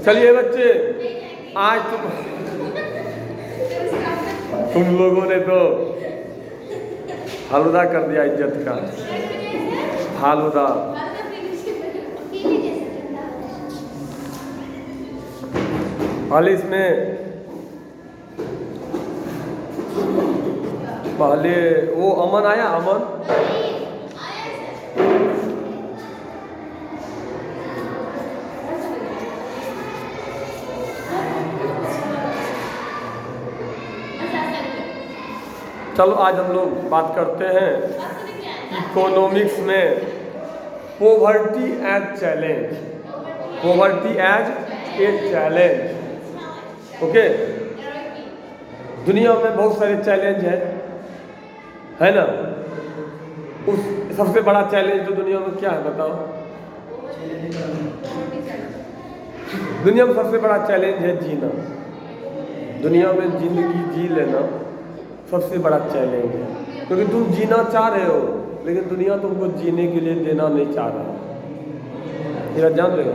चलिए बच्चे, आज तुम लोगों ने तो फालूदा कर दिया इज्जत का। फालूदा हाल इसमें पहले वो अमन आया। अमन चलो आज हम लोग बात करते हैं इकोनॉमिक्स में poverty as challenge. Poverty as a challenge. Okay, दुनिया में बहुत सारे चैलेंज है ना। उस सबसे बड़ा चैलेंज तो दुनिया में क्या है बताओ? दुनिया में सबसे बड़ा चैलेंज है जीना। दुनिया में जिंदगी जी लेना सबसे बड़ा चैलेंज है, क्योंकि तुम जीना चाह रहे हो लेकिन दुनिया तुमको जीने के लिए देना नहीं चाह रहा। ये जान रहे हो?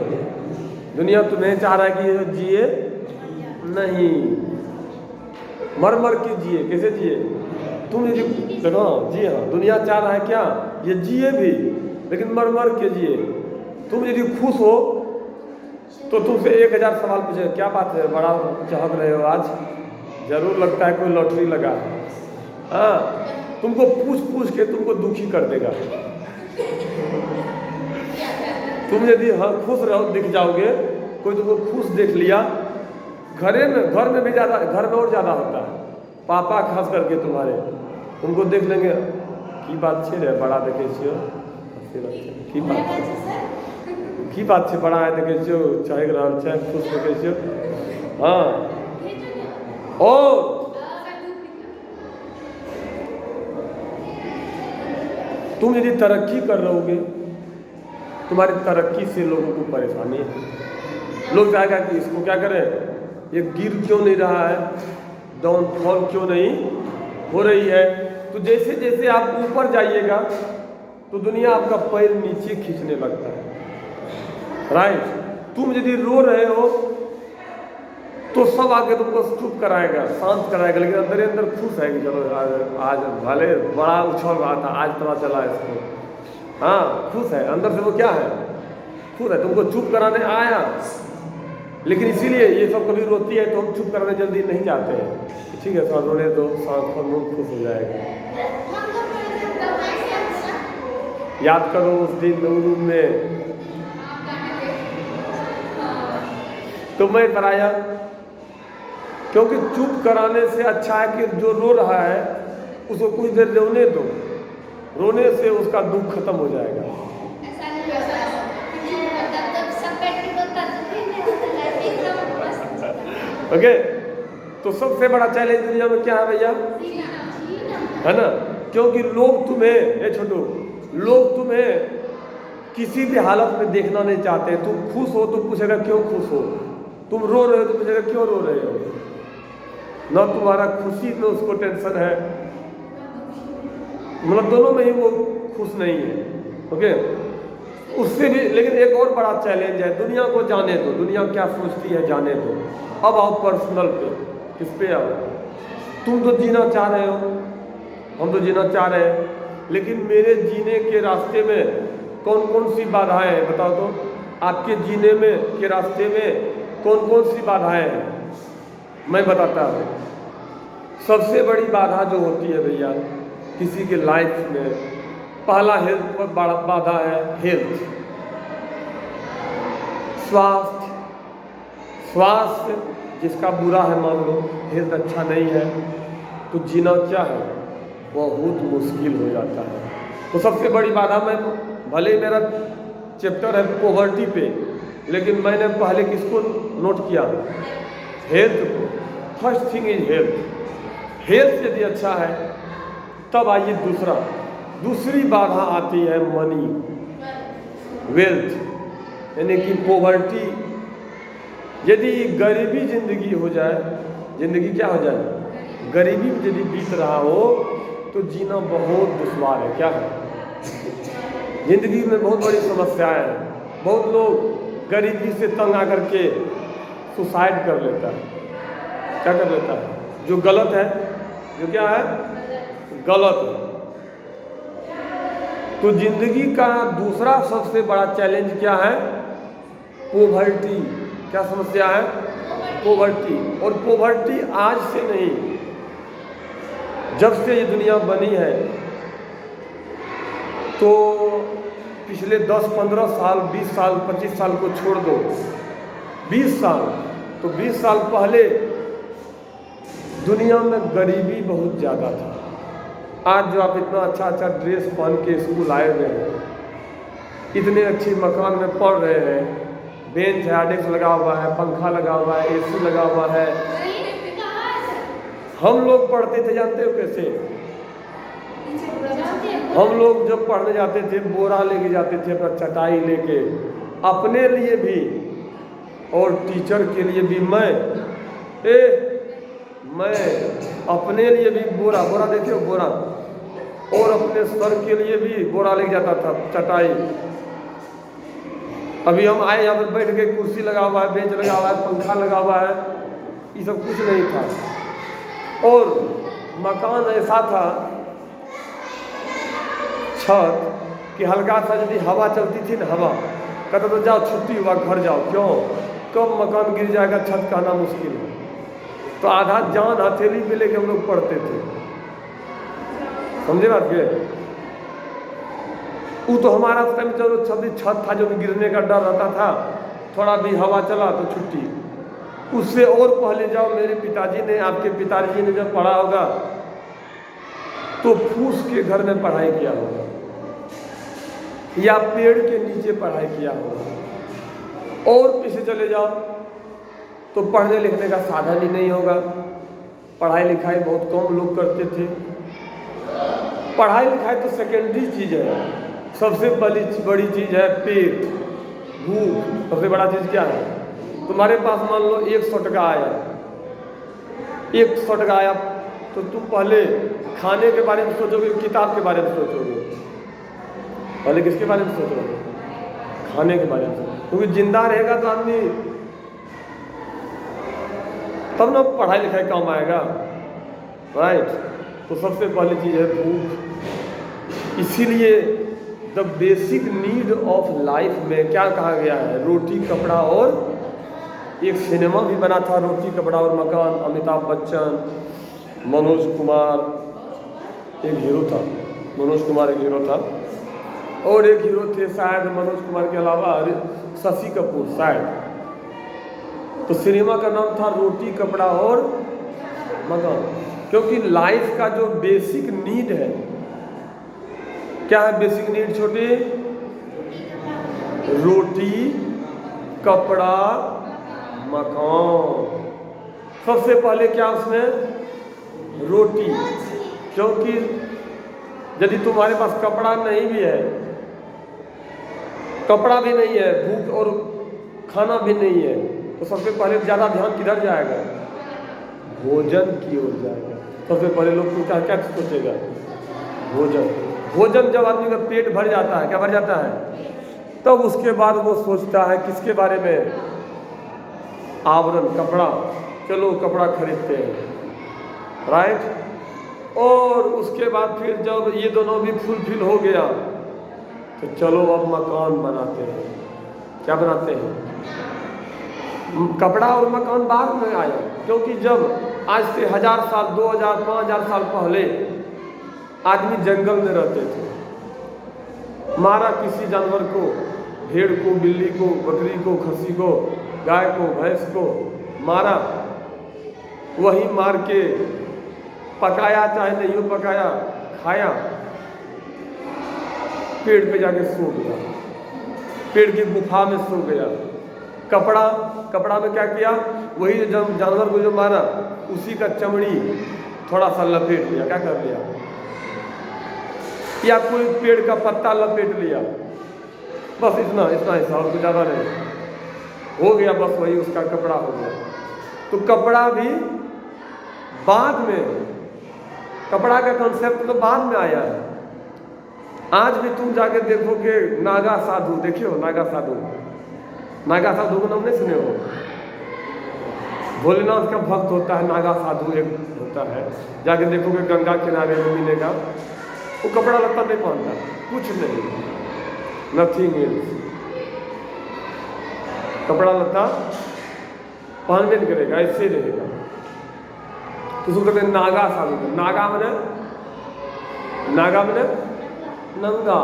दुनिया तुम्हें चाह रहा है कि ये जिए नहीं, मर मर के जिए। कैसे जिए? तुम यदि देखो, जी हाँ, दुनिया चाह रहा है क्या ये जिए भी लेकिन मर मर के जिए। तुम यदि खुश हो तो तुमसे 1000 सवाल पूछे, क्या बात है, बड़ा चहक रहे हो आज, जरूर लगता है कोई लॉटरी लगा है। हाँ, तुमको पूछ पूछ के तुमको दुखी कर देगा। तुम यदि हाँ खुश रहो, दिख जाओगे, कोई तुमको खुश देख लिया, घर में भी ज़्यादा, घर में और ज़्यादा होता है। पापा खास करके तुम्हारे, उनको देख लेंगे की बात छे रे, बड़ा देखे छियो, की बात छे, बड़ा है देखे छियो, चाहे रहल छै, खुश देखे छियो। हाँ, और तुम यदि तरक्की कर रहोगे, तुम्हारी तरक्की से लोगों को परेशानी है। लोग चाहेगा कि इसको क्या करें, ये गिर क्यों नहीं रहा है, डाउनफॉल क्यों नहीं हो रही है। तो जैसे जैसे आप ऊपर जाइएगा तो दुनिया आपका पैर नीचे खींचने लगता है। राइट? तुम यदि रो रहे हो तो सब आके तुमको चुप कराएगा, शांत कराएगा, लेकिन अंदर ही अंदर खुश है कि चलो आज भले बड़ा उछल रहा था, आज पता चला इसको। हाँ, खुश है अंदर से। वो क्या है? खुश है, तुमको चुप कराने आया। लेकिन इसीलिए ये सब कभी रोती है तो हम चुप कराने जल्दी नहीं जाते हैं। ठीक है, थोड़ा रोने दो, शांत कर, मूड खुश हो जाएगा। याद करो उस दिन रूम में तो मैं कराया, क्योंकि चुप कराने से अच्छा है कि जो रो रहा है उसको कुछ देर रोने दो, रोने से उसका दुख खत्म हो जाएगा। ओके, तो सबसे बड़ा चैलेंज दुनिया में क्या है भैया? है ना? क्योंकि लोग तुम्हें छोटू, लोग तुम्हें किसी भी हालत में देखना नहीं चाहते। तुम खुश हो तो पूछेगा क्यों खुश हो, तुम रो रहे हो तो पूछेगा क्यों रो रहे हो। ना तुम्हारा खुशी में उसको टेंशन है, मतलब दोनों में ही वो खुश नहीं है। ओके, उससे भी। लेकिन एक और बड़ा चैलेंज है, दुनिया को जाने दो, दुनिया क्या सोचती है जाने दो। अब आओ पर्सनल पे, किस पे आओ? तुम तो जीना चाह रहे हो, हम तो जीना चाह रहे हैं, लेकिन मेरे जीने के रास्ते में कौन कौन सी बाधाएं हैं बताओ तो? आपके जीने में के रास्ते में कौन कौन सी बाधाएं हैं मैं बताता हूँ। सबसे बड़ी बाधा जो होती है भैया किसी के लाइफ में, पहला हेल्थ पर बड़ा बाधा है। हेल्थ, स्वास्थ्य जिसका बुरा है, मान लो हेल्थ अच्छा नहीं है तो जीना क्या है, बहुत मुश्किल हो जाता है। तो सबसे बड़ी बाधा, मैं भले मेरा चैप्टर है पॉवर्टी पे, लेकिन मैंने पहले किसको नोट किया? हेल्थ को। First thing is health. Health यदि अच्छा है तब आइए दूसरी बाधा आती है मनी, वेल्थ, यानी कि पॉवर्टी। यदि गरीबी जिंदगी हो जाए, जिंदगी क्या हो जाए, गरीबी में यदि बीत रहा हो तो जीना बहुत दुश्वार है। क्या है? जिंदगी में बहुत बड़ी समस्याएं हैं। बहुत लोग गरीबी से तंग आकर के सुसाइड कर लेता है। क्या कर लेता है? जो गलत है, जो क्या है, गलत है। तो जिंदगी का दूसरा सबसे बड़ा चैलेंज क्या है? पोवर्टी। क्या समस्या है? पोवर्टी। और पोवर्टी आज से नहीं, जब से ये दुनिया बनी है, तो पिछले 10-15 साल, 20 साल, 25 साल को छोड़ दो, 20 साल, तो 20 साल पहले दुनिया में गरीबी बहुत ज़्यादा था। आज जो आप इतना अच्छा अच्छा ड्रेस पहन के स्कूल आए हुए हैं, इतने अच्छे मकान में पढ़ रहे हैं, बेंच है, डेस्क लगा हुआ है, पंखा लगा हुआ है, एसी लगा हुआ है। हम लोग पढ़ते थे, जानते हो कैसे? हम लोग जब पढ़ने जाते थे, बोरा लेके जाते थे, अपना चटाई लेके, अपने लिए भी और टीचर के लिए भी। मैं अपने लिए भी बोरा देखियो, बोरा, और अपने सर के लिए भी बोरा लेके जाता था, चटाई। अभी हम आए यहाँ पर बैठ के, कुर्सी लगा हुआ है, बेंच लगा हुआ है, पंखा लगा हुआ है, ये सब कुछ नहीं था। और मकान ऐसा था, छत कि हल्का सा यदि हवा चलती थी ना, हवा कहता तो जाओ छुट्टी हुआ, घर जाओ। क्यों? कब मकान गिर जाएगा, छत का आना मुश्किल है। तो आधा जान हथेली पे लेके हम लोग पढ़ते थे। समझे बात के? वो तो हमारा टाइम चलो छत था, जो गिरने का डर रहता था, थोड़ा भी हवा चला तो छुट्टी। उससे और पहले जाओ, मेरे पिताजी ने, आपके पिताजी ने जब पढ़ा होगा तो फूस के घर में पढ़ाई किया होगा, या पेड़ के नीचे पढ़ाई किया होगा। और पीछे चले जाओ तो पढ़ने लिखने का साधन ही नहीं होगा, पढ़ाई लिखाई बहुत कम लोग करते थे। पढ़ाई लिखाई तो सेकेंडरी चीज़ है, सबसे बड़ी चीज़ है पेट, भूख। सबसे बड़ा चीज़ क्या है? तुम्हारे पास मान लो 100 टका आया, 100 टका आया, तो तुम पहले खाने के बारे में सोचोगे, किताब के बारे में सोचोगे? पहले किसके बारे में सोचोगे? खाने के बारे में। क्योंकि जिंदा रहेगा तो आदमी, तब ना पढ़ाई लिखाई काम आएगा, राइट? तो सबसे पहली चीज़ है भूख। इसीलिए the basic need of life में क्या कहा गया है? रोटी, कपड़ा और, एक सिनेमा भी बना था, रोटी, कपड़ा और मकान। अमिताभ बच्चन, मनोज कुमार एक हीरो था, मनोज कुमार एक हीरो था, और एक हीरो थे शायद मनोज कुमार के अलावा शशि कपूर शायद। तो सिनेमा का नाम था रोटी, कपड़ा और मकान। क्योंकि लाइफ का जो बेसिक नीड है, क्या है बेसिक नीड छोटे? रोटी, कपड़ा, मकान। सबसे पहले क्या उसमें? रोटी। क्योंकि यदि तुम्हारे पास कपड़ा नहीं भी है, कपड़ा भी नहीं है, भूख और खाना भी नहीं है, तो सबसे पहले ज़्यादा ध्यान किधर जाएगा? भोजन की ओर जाएगा। सबसे पहले लोग को क्या सोचेगा? भोजन। भोजन जब आदमी का पेट भर जाता है, क्या भर जाता है, तब उसके बाद वो सोचता है किसके बारे में? आवरण, कपड़ा। चलो कपड़ा खरीदते हैं, राइट? और उसके बाद फिर जब ये दोनों भी फुलफिल हो गया, तो चलो अब मकान बनाते हैं। क्या बनाते हैं? कपड़ा और मकान बाद में आया। क्योंकि जब आज से 1000 साल, 2000, 5000 साल पहले आदमी जंगल में रहते थे, मारा किसी जानवर को, भेड़ को, बिल्ली को, बकरी को, खस्सी को, गाय को, भैंस को मारा, वही मार के पकाया, चाहे नहीं हो पकाया, खाया, पेड़ पे जाके सो गया, पेड़ की गुफा में सो गया। कपड़ा में क्या किया? वही जब जानवर को जो मारा, उसी का चमड़ी थोड़ा सा लपेट लिया। क्या कर लिया? या कोई पेड़ का पत्ता लपेट लिया, बस इतना हिस्सा, और कुछ ज़्यादा नहीं, हो गया, बस वही उसका कपड़ा हो गया। तो कपड़ा भी बाद में, कपड़ा का कॉन्सेप्ट तो बाद में आया है। आज भी तुम जाके देखोगे नागा साधु, देखियो नागा साधु, नागा साधु को नाम नहीं सुने हो? भोलेनाथ का भक्त होता है, नागा साधु एक होता है, जाके देखोगे गंगा किनारे में मिलेगा, वो कपड़ा लत्ता नहीं पहनता, कुछ नहीं, नथिंग एल्स, कपड़ा लत्ता पहनबे नहीं करेगा, ऐसे रहेगा। तो उसको कहते हैं नागा साधु। नागा मने नंगा,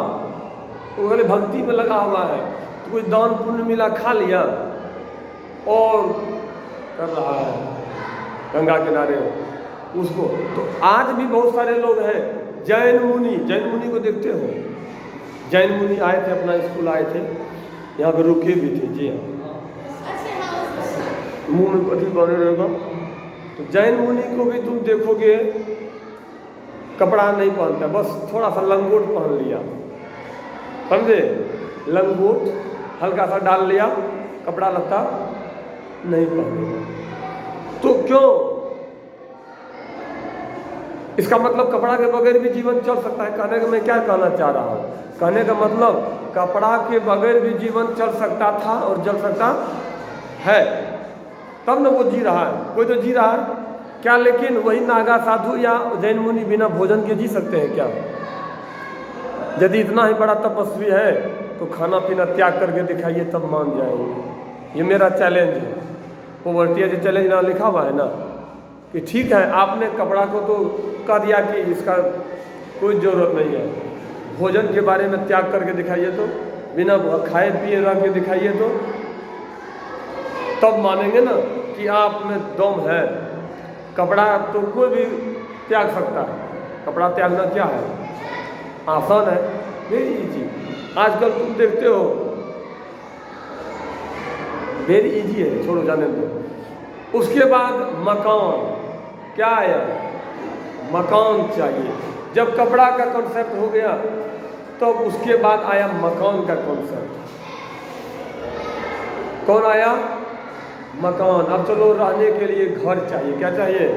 वो खाली भक्ति में लगा हुआ है। तो कोई दान पुण्य मिला खा लिया और कर रहा है गंगा किनारे उसको। तो आज भी बहुत सारे लोग हैं, जैन मुनि को देखते हो, जैन मुनि आए थे, अपना स्कूल आए थे, यहाँ पे रुके भी थे जी हाँ, मुंह में कथी बने रहेगा। तो जैन मुनि को भी तुम देखोगे कपड़ा नहीं पहनता, बस थोड़ा सा लंगोट पहन लिया, समझे, लंगोट हल्का सा डाल लिया, कपड़ा लत्ता नहीं पहनेगा। तो क्यों? इसका मतलब कपड़ा के बगैर भी जीवन चल सकता है। कहने का मैं क्या कहना चाह रहा हूँ, कहने का मतलब कपड़ा के बगैर भी जीवन चल सकता था और चल सकता है, तब न वो जी रहा है, कोई तो जी रहा है क्या। लेकिन वही नागा साधु या जैन मुनि बिना भोजन के जी सकते हैं क्या? यदि इतना ही बड़ा तपस्वी है तो खाना पीना त्याग करके दिखाइए, तब मान जाएंगे। ये मेरा चैलेंज है, पॉवर्टी एज चैलेंज ना लिखा हुआ है ना, कि ठीक है आपने कपड़ा को तो कह दिया कि इसका कोई ज़रूरत नहीं है, भोजन के बारे में त्याग करके दिखाइए, तो बिना खाए पिए रह के दिखाइए, तो तब मानेंगे ना कि आप में दम है। कपड़ा तो कोई भी त्याग सकता है, कपड़ा त्यागना क्या है, आसान है, वेरी इजी। आजकल तुम देखते हो वेरी इजी है, छोड़ो जाने दो। उसके बाद मकान, क्या आया, मकान चाहिए। जब कपड़ा का कॉन्सेप्ट हो गया तो उसके बाद आया मकान का कॉन्सेप्ट। कौन आया? मकान। अब चलो रहने के लिए घर चाहिए, क्या चाहिए?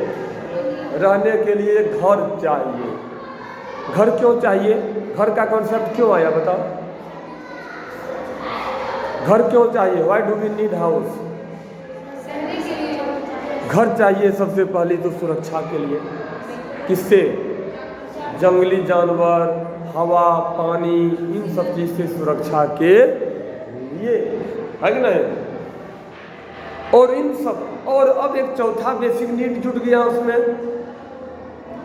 रहने के लिए घर चाहिए। घर क्यों चाहिए? घर का कॉन्सेप्ट क्यों आया बताओ? घर क्यों चाहिए? Why do we need house? घर चाहिए सबसे पहले तो सुरक्षा के लिए। किससे? जंगली जानवर, हवा, पानी, इन सब चीज से सुरक्षा के लिए, है कि नहीं? और इन सब, और अब एक चौथा बेसिक नीड जुट गया उसमें,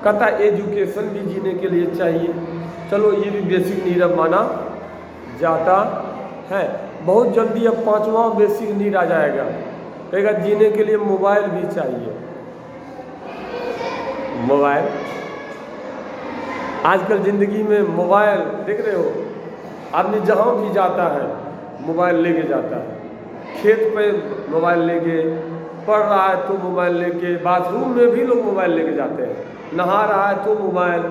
कहता एजुकेशन भी जीने के लिए चाहिए। चलो ये भी बेसिक नीड अब माना जाता है। बहुत जल्दी अब पांचवा बेसिक नीड आ जाएगा, कहेगा जीने के लिए मोबाइल भी चाहिए। मोबाइल, आजकल ज़िंदगी में मोबाइल देख रहे हो, आदमी जहाँ भी जाता है मोबाइल लेके जाता है, खेत पे मोबाइल लेके, पढ़ रहा है तो मोबाइल लेके, बाथरूम में भी लोग मोबाइल लेके जाते हैं, नहा रहा है तो मोबाइल,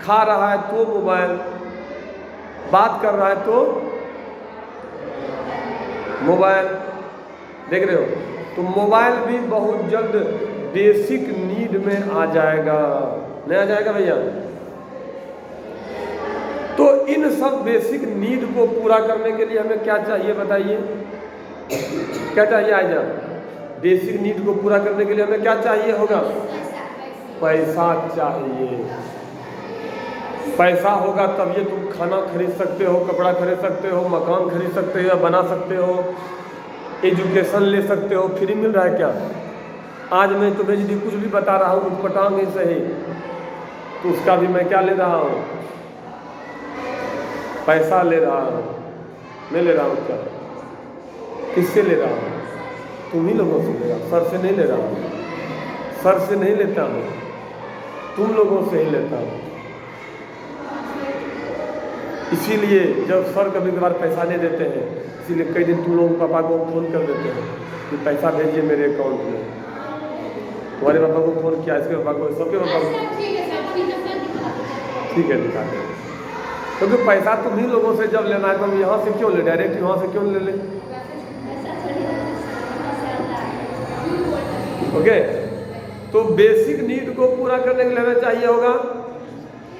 खा रहा है तो मोबाइल, बात कर रहा है तो मोबाइल, देख रहे हो। तो मोबाइल भी बहुत जल्द बेसिक नीड में आ जाएगा, नहीं आ जाएगा भैया? तो इन सब बेसिक नीड को पूरा करने के लिए हमें क्या चाहिए बताइए? क्या चाहिए आजा? बेसिक नीड को पूरा करने के लिए हमें क्या चाहिए होगा? पैसा चाहिए। पैसा होगा तब ये तुम खाना खरीद सकते हो, कपड़ा खरीद सकते हो, मकान खरीद सकते हो या बना सकते हो, एजुकेशन ले सकते हो। फ्री मिल रहा है क्या? आज मैं तुम्हें यदि कुछ भी बता रहा हूँ उठपटांग ही सही, तो उसका भी मैं क्या ले रहा हूँ? पैसा ले रहा हूँ। मैं ले रहा हूँ क्या? किससे ले रहा हूँ? तुम ही लोगों से ले रहा हूँ, सर से नहीं ले रहा हूँ, सर से नहीं लेता हूँ, तुम लोगों से ही लेता हूँ। इसीलिए जब सर कभी कभार पैसा नहीं देते हैं, इसीलिए कई दिन तुम लोग पापा को फ़ोन कर देते हैं कि पैसा भेजिए मेरे अकाउंट में। तुम्हारे पापा को फ़ोन किया, इसके पापा को, सबके पापा को, ठीक है दिखाते हैं। क्योंकि पैसा तुम ही लोगों से जब लेना है तो हम यहाँ से क्यों ले, डायरेक्ट यहाँ से क्यों ले लें? ओके, तो बेसिक नीड को पूरा करने के लिए हमें चाहिए होगा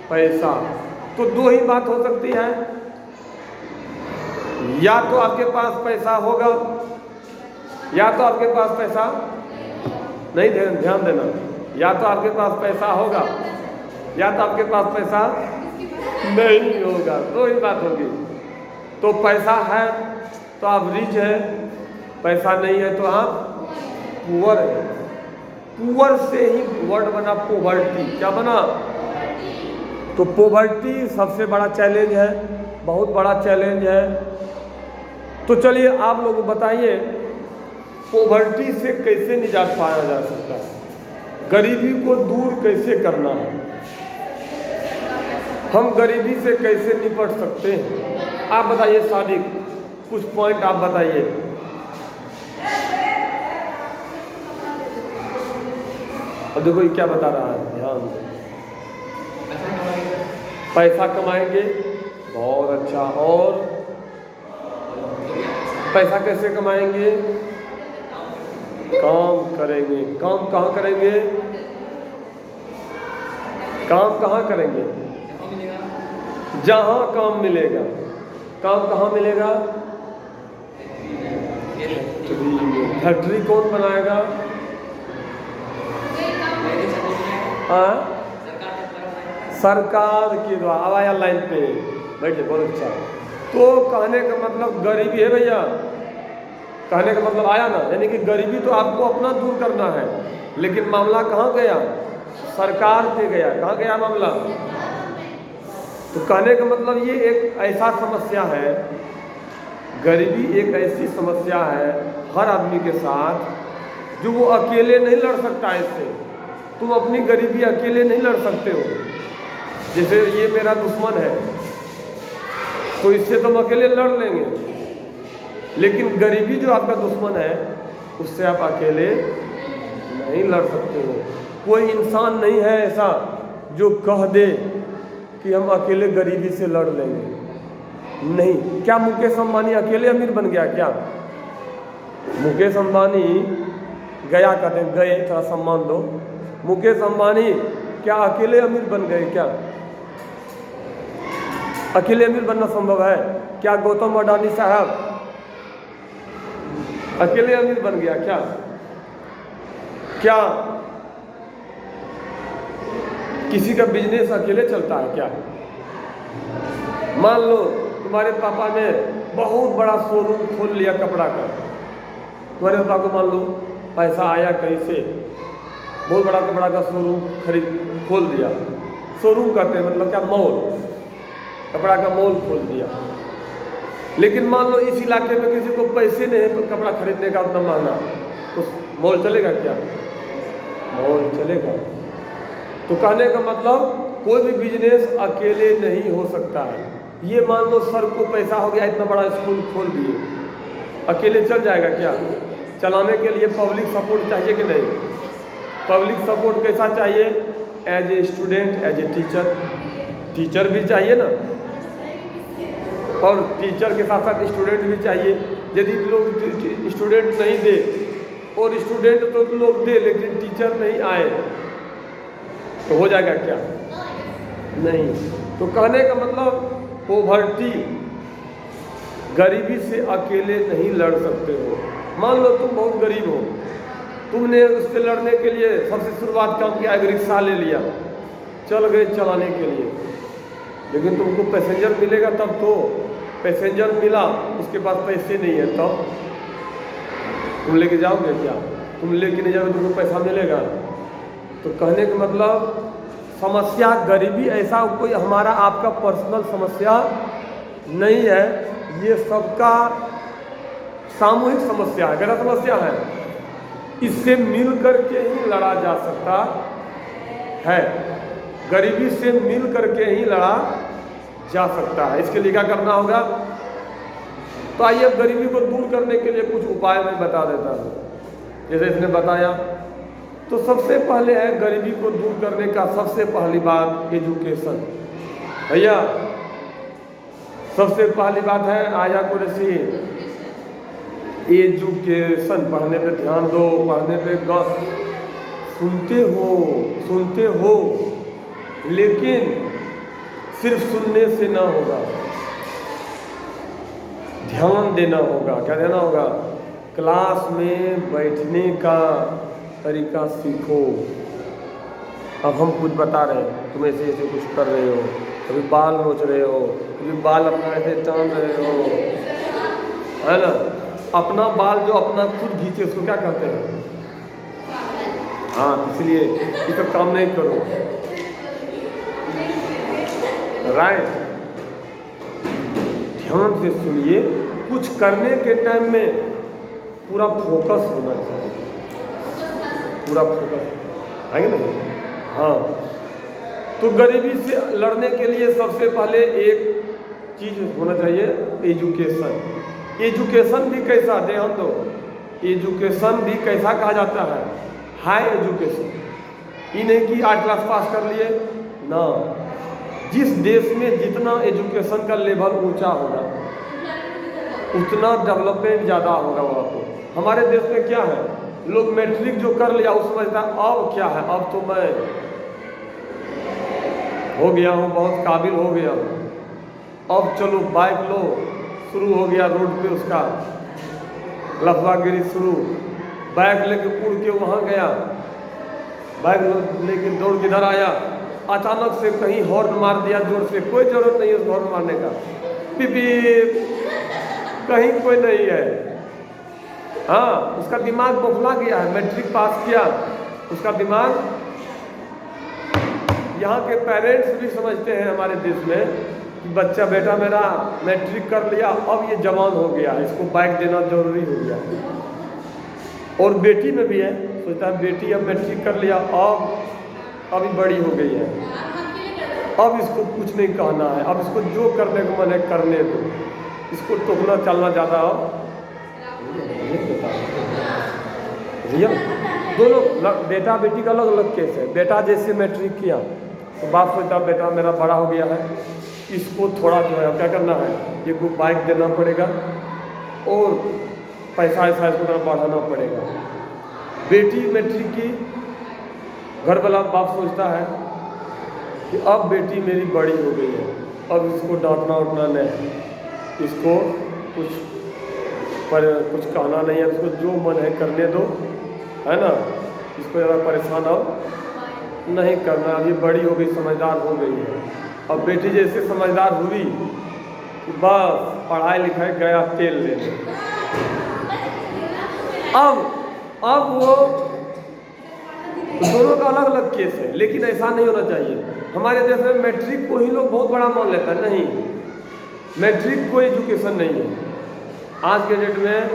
पैसा। तो दो ही बात हो सकती है, या तो आपके पास पैसा होगा या तो आपके पास पैसा नहीं ध्यान देना, या तो आपके पास पैसा होगा या तो आपके पास पैसा नहीं होगा, तो ही बात होगी। तो पैसा है तो आप रिच है, पैसा नहीं है तो आप पुअर है। पुअर से ही वर्ड बना पोवर्टी, क्या बना? तो पोवर्टी सबसे बड़ा चैलेंज है, बहुत बड़ा चैलेंज है। तो चलिए आप लोग बताइए पोवर्टी से कैसे निजात पाया जा सकता है, गरीबी को दूर कैसे करना है, हम गरीबी से कैसे निपट सकते हैं? आप बताइए सादिक, कुछ पॉइंट आप बताइए। और देखो ये क्या बता रहा है, ध्यान दो। पैसा कमाएंगे, बहुत अच्छा। और पैसा कैसे कमाएंगे? काम करेंगे। काम कहाँ करेंगे? काम कहाँ करेंगे? जहाँ काम मिलेगा। काम कहाँ मिलेगा? फैक्ट्री कौन बनाएगा? हाँ, सरकार के द्वारा। अब आया लाइन पे, बैठिए, बहुत अच्छा। तो कहने का मतलब गरीबी है भैया, कहने का मतलब आया ना, यानी कि गरीबी तो आपको अपना दूर करना है, लेकिन मामला कहाँ गया? सरकार पे गया। कहाँ गया मामला? तो कहने का मतलब ये एक ऐसा समस्या है, गरीबी एक ऐसी समस्या है हर आदमी के साथ, जो वो अकेले नहीं लड़ सकता है इससे। तुम अपनी गरीबी अकेले नहीं लड़ सकते हो। जैसे ये मेरा दुश्मन है तो इससे तुम अकेले लड़ लेंगे, लेकिन गरीबी जो आपका दुश्मन है उससे आप अकेले नहीं लड़ सकते हो। कोई इंसान नहीं है ऐसा जो कह दे कि हम अकेले गरीबी से लड़ लेंगे। नहीं। क्या मुकेश अंबानी अकेले अमीर बन गया क्या? मुकेश अंबानी गया, कहते हैं गए, थोड़ा सम्मान दो। मुकेश अंबानी क्या अकेले अमीर बन गए क्या? अकेले अमीर बनना संभव है क्या? गौतम अडानी साहब अकेले अमीर बन गया क्या? क्या किसी का बिजनेस अकेले चलता है क्या? मान लो तुम्हारे पापा ने बहुत बड़ा शोरूम खोल लिया कपड़ा का, तुम्हारे पापा को मान लो पैसा आया कहीं से, बहुत बड़ा कपड़ा का शोरूम खोल दिया। शोरूम कहते हैं मतलब क्या? मॉल, कपड़ा का मॉल खोल दिया। लेकिन मान लो इस इलाके में किसी को पैसे नहीं है कपड़ा खरीदने का उतना महंगा, तो मॉल चलेगा क्या? मॉल चलेगा। तो कहने का मतलब कोई भी बिजनेस अकेले नहीं हो सकता है। ये मान लो सर को पैसा हो गया, इतना बड़ा स्कूल खोल दिए, अकेले चल जाएगा क्या? चलाने के लिए पब्लिक सपोर्ट चाहिए कि नहीं? पब्लिक सपोर्ट कैसा चाहिए? As a student, as a teacher, teacher भी चाहिए ना, और टीचर के साथ साथ स्टूडेंट भी चाहिए। यदि लोग स्टूडेंट नहीं दे, और स्टूडेंट तो लोग दे लेकिन टीचर नहीं आए, तो हो जाएगा क्या? नहीं। तो कहने का मतलब पोवर्टी, गरीबी से अकेले नहीं लड़ सकते हो। मान लो तुम बहुत गरीब हो, तुमने उससे लड़ने के लिए सबसे शुरुआत काम किया, एक रिक्शा ले लिया, चल गए चलाने के लिए, लेकिन तुमको पैसेंजर मिलेगा तब तो। पैसेंजर मिला, उसके पास पैसे नहीं है, तब तुम लेके जाओगे क्या? तुम लेके नहीं जाओगे, तुमको पैसा मिलेगा? तो कहने का मतलब समस्या गरीबी ऐसा कोई हमारा आपका पर्सनल समस्या नहीं है, ये सबका सामूहिक समस्या है, गलत समस्या है। इससे मिल करके ही लड़ा जा सकता है, गरीबी से मिल करके ही लड़ा जा सकता है। इसके लिए क्या करना होगा? तो आइए गरीबी को दूर करने के लिए कुछ उपाय मैं बता देता हूँ, जैसे इसने बताया। तो सबसे पहले है गरीबी को दूर करने का सबसे पहली बात एजुकेशन। भैया सबसे पहली बात है आया कुरसी एजुकेशन, पढ़ने पे ध्यान दो, पढ़ने पे सुनते हो, लेकिन सिर्फ सुनने से ना होगा, ध्यान देना होगा। क्या देना होगा? क्लास में बैठने का तरीका सीखो। अब हम कुछ बता रहे हैं, तुम ऐसे ऐसे कुछ कर रहे हो, कभी बाल नोच रहे हो, कभी बाल अपना ऐसे टान रहे हो, है ना। अपना बाल जो अपना खुद खींचे उसको क्या कहते हैं? हाँ, इसलिए इसका काम नहीं करो, राइट। ध्यान से सुनिए, कुछ करने के टाइम में पूरा फोकस होना चाहिए, पूरा फोकस है ना। हाँ, तो गरीबी से लड़ने के लिए सबसे पहले एक चीज होना चाहिए, एजुकेशन। एजुकेशन भी कैसा, ध्यान दो, एजुकेशन भी कैसा कहा जाता है? High education. ये नहीं कि 8 क्लास पास कर लिए ना। जिस देश में जितना एजुकेशन का लेवल ऊंचा होगा उतना डेवलपमेंट ज़्यादा होगा वहाँ पर। हमारे देश में क्या है, लोग मैट्रिक जो कर लिया उस समझता अब क्या है, अब तो मैं हो गया हूँ, बहुत काबिल हो गया हूँ, अब चलो बाइक लो, शुरू हो गया रोड पे उसका लफड़ागिरी शुरू। बाइक लेके उड़ के वहाँ गया, बाइक लेके दौड़ के इधर आया, अचानक से कहीं हॉर्न मार दिया जोर से, कोई जरूरत नहीं है उस हॉर्न मारने का, पिपी, कहीं कोई नहीं है। हाँ, उसका दिमाग बौखला गया है, मैट्रिक पास किया, उसका दिमाग। यहाँ के पेरेंट्स भी समझते हैं हमारे देश में कि बच्चा, बेटा मेरा मैट्रिक कर लिया, अब ये जवान हो गया, इसको बाइक देना जरूरी हो गया। और बेटी में भी है, सोचता है बेटी अब मैट्रिक कर लिया, अब अभी बड़ी हो गई है, अब इसको कुछ नहीं कहना है, अब इसको जो करने को मन है करने दो, इसको टोकना चलना ज़्यादा। रियल दोनों बेटा बेटी का अलग अलग केस है। बेटा जैसे मैट्रिक किया तो बाप सोचता बेटा मेरा बड़ा हो गया है, इसको थोड़ा जो है क्या करना है, ये को बाइक देना पड़ेगा और पैसा ऐसा इसको थोड़ा बढ़ाना पड़ेगा। बेटी मैट्रिक की, घर वाला बाप सोचता है कि अब बेटी मेरी बड़ी हो गई है, अब इसको डांटना उठना नहीं, इसको कुछ कहना नहीं है, इसको जो मन है करने दो, है ना, इसको ज़्यादा परेशान अब नहीं करना, अब ये बड़ी हो गई, समझदार हो गई है। अब बेटी जैसे समझदार हुई कि बस पढ़ाई लिखाई गया तेल लेने। अब वो दोनों का अलग अलग केस है, लेकिन ऐसा नहीं होना चाहिए। हमारे देश में मैट्रिक को ही लोग बहुत बड़ा मान लेता है, नहीं, मैट्रिक कोई एजुकेशन नहीं है। आज के डेट में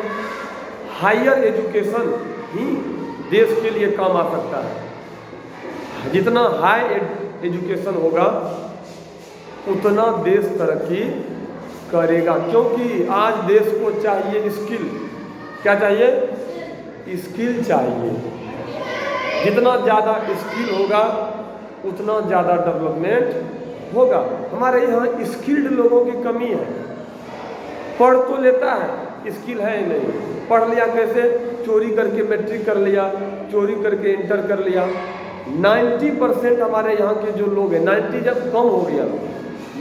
हायर एजुकेशन ही देश के लिए काम आ सकता है। जितना हाई एजुकेशन होगा उतना देश तरक्की करेगा, क्योंकि आज देश को चाहिए स्किल। क्या चाहिए? स्किल चाहिए। जितना ज़्यादा स्किल होगा उतना ज़्यादा डेवलपमेंट होगा। हमारे यहाँ स्किल्ड लोगों की कमी है। पढ़ तो लेता है, स्किल है नहीं। पढ़ लिया कैसे? चोरी करके मैट्रिक कर लिया, चोरी करके इंटर कर लिया। 90% हमारे यहाँ के जो लोग हैं, 90 जब कम हो गया,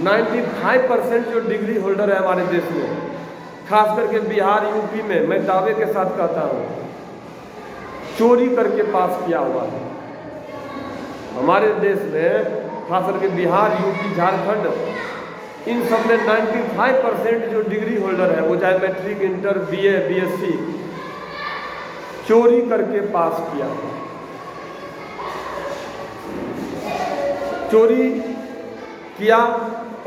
95% जो डिग्री होल्डर है हमारे देश में, खास करके बिहार यूपी में, मैं दावे के साथ कहता हूँ, चोरी करके पास किया हुआ है। हमारे देश में खास करके बिहार यूपी झारखंड, इन सब में 95% जो डिग्री होल्डर है, वो चाहे मैट्रिक इंटर बीए बीएससी, चोरी करके पास किया। चोरी किया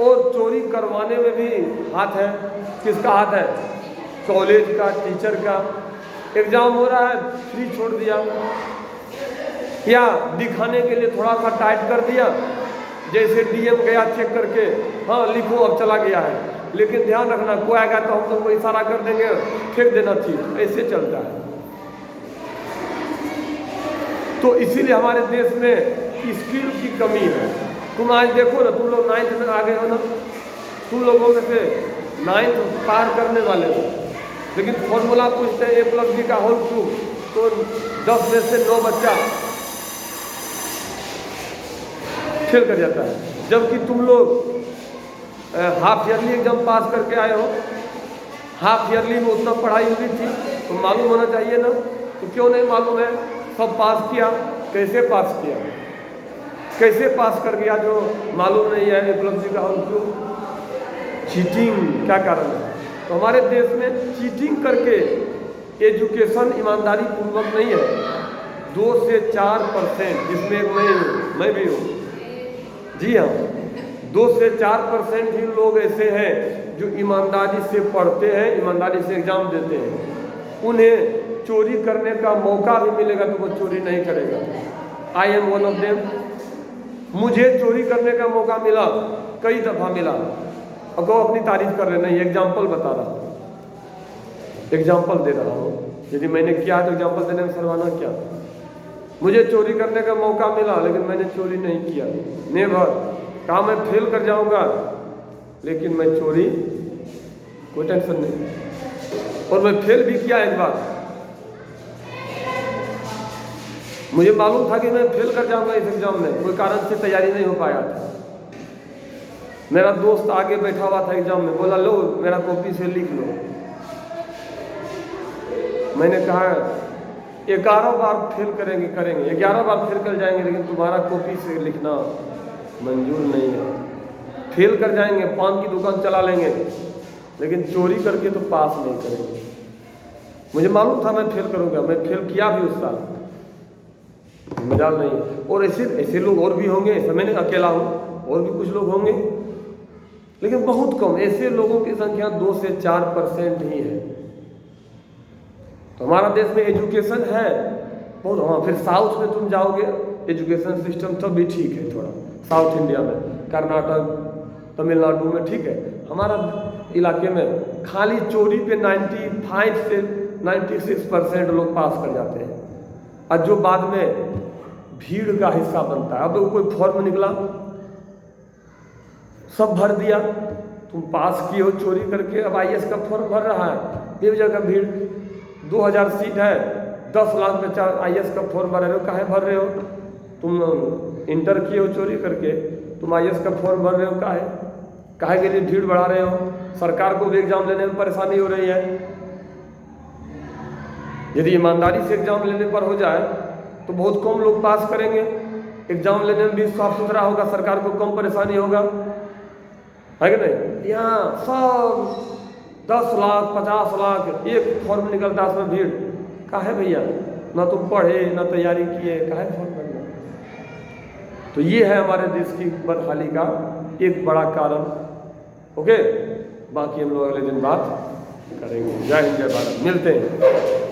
और चोरी करवाने में भी हाथ है। किसका हाथ है? कॉलेज का, टीचर का। एग्जाम हो रहा है, फ्री छोड़ दिया, या दिखाने के लिए थोड़ा सा टाइट कर दिया, जैसे डीएम गया चेक करके, हाँ लिखो अब चला गया है, लेकिन ध्यान रखना कोई आएगा तो हम तुमको इशारा कर देंगे, फेंक देना चीज, ऐसे चलता है। तो इसीलिए हमारे देश में स्किल की कमी है। तुम आज देखो ना, तुम लोग 9th में आ गए हो ना, तुम लोगों में से 9th पार करने वाले हो, लेकिन फॉर्मूला पूछते हैं A+B का होल क्यूब, तो 10 में से 9 बच्चा फेल कर जाता है। जबकि तुम लोग हाफ ईयरली एग्जाम पास करके आए हो, हाफ ईयरली में उतना पढ़ाई हुई थी तो मालूम होना चाहिए ना, तो क्यों नहीं मालूम है? सब पास किया। कैसे पास किया, कैसे पास कर गया जो मालूम नहीं है उपलब्धि का उनको। चीटिंग क्या कारण है? तो हमारे देश में चीटिंग करके एजुकेशन ईमानदारी पूर्वक नहीं है। 2 से 4%, जिसमें एक मैं भी हूँ, जी हाँ, 2 से 4% ही लोग ऐसे हैं जो ईमानदारी से पढ़ते हैं, ईमानदारी से एग्जाम देते हैं। उन्हें चोरी करने का मौका भी मिलेगा तो वो चोरी नहीं करेगा। I am one of them. मुझे चोरी करने का मौका मिला, कई दफ़ा मिला। अब वो अपनी तारीफ कर रहे नहीं, एग्जाम्पल बता रहा हूँ, एग्जाम्पल दे रहा हूँ। यदि मैंने किया तो एग्जाम्पल देने में शर्माना क्या। मुझे चोरी करने का मौका मिला लेकिन मैंने चोरी नहीं किया, नेवर। कहा मैं फेल कर जाऊंगा लेकिन मैं चोरी, कोई टेंशन नहीं। और मैं फेल भी किया एक बार। मुझे मालूम था कि मैं फेल कर जाऊंगा इस एग्जाम में, कोई कारण से तैयारी नहीं हो पाया था। मेरा दोस्त आगे बैठा हुआ था एग्जाम में, बोला लो मेरा कॉपी से लिख लो। मैंने कहा 11 बार फेल करेंगे 11 बार फेल कर जाएंगे लेकिन तुम्हारा कॉपी से लिखना मंजूर नहीं है। फेल कर जाएंगे, पान की दुकान चला लेंगे लेकिन चोरी करके तो पास नहीं करेंगे। मुझे मालूम था मैं फेल करूंगा, मैं फेल किया भी उस साल, मजाल नहीं। और ऐसे लोग और भी होंगे, ऐसा मैं अकेला हूँ, और भी कुछ लोग होंगे लेकिन बहुत कम। ऐसे लोगों की संख्या 2 से 4% ही है। तो हमारा देश में एजुकेशन है बहुत। हाँ, फिर साउथ में तुम जाओगे एजुकेशन सिस्टम तो भी ठीक है थोड़ा, साउथ इंडिया में, कर्नाटक तमिलनाडु में ठीक है। हमारा इलाके में खाली चोरी पे 95 से 96% लोग पास कर जाते हैं, और जो बाद में भीड़ का हिस्सा बनता है। अब कोई फॉर्म निकला, सब भर दिया, तुम पास किए हो चोरी करके, अब IAS का फॉर्म भर रहा है, एक जगह भीड़, 2000 सीट है, 10 लाख में IAS का फॉर्म भर रहे हो। काहे भर रहे हो? तुम इंटर किए हो चोरी करके, तुम IAS का फॉर्म भर रहे हो, काहे के लिए भीड़ बढ़ा रहे हो? सरकार को भी एग्जाम लेने में परेशानी हो रही है। यदि ईमानदारी से एग्जाम लेने पर हो जाए तो बहुत कम लोग पास करेंगे, एग्जाम लेने में भी साफ सुथरा होगा, सरकार को कम परेशानी होगा, है कि नहीं? यहाँ सब 10 लाख 50 लाख एक फॉर्म निकलता है, उसमें भीड़। काहे भैया? ना तुम पढ़े ना तैयारी किए, काहे फॉर्म भरना? तो ये है हमारे देश की बदहाली का एक बड़ा कारण। ओके, बाकी हम लोग अगले दिन बात करेंगे। जय हिंद, जय भारत, मिलते हैं।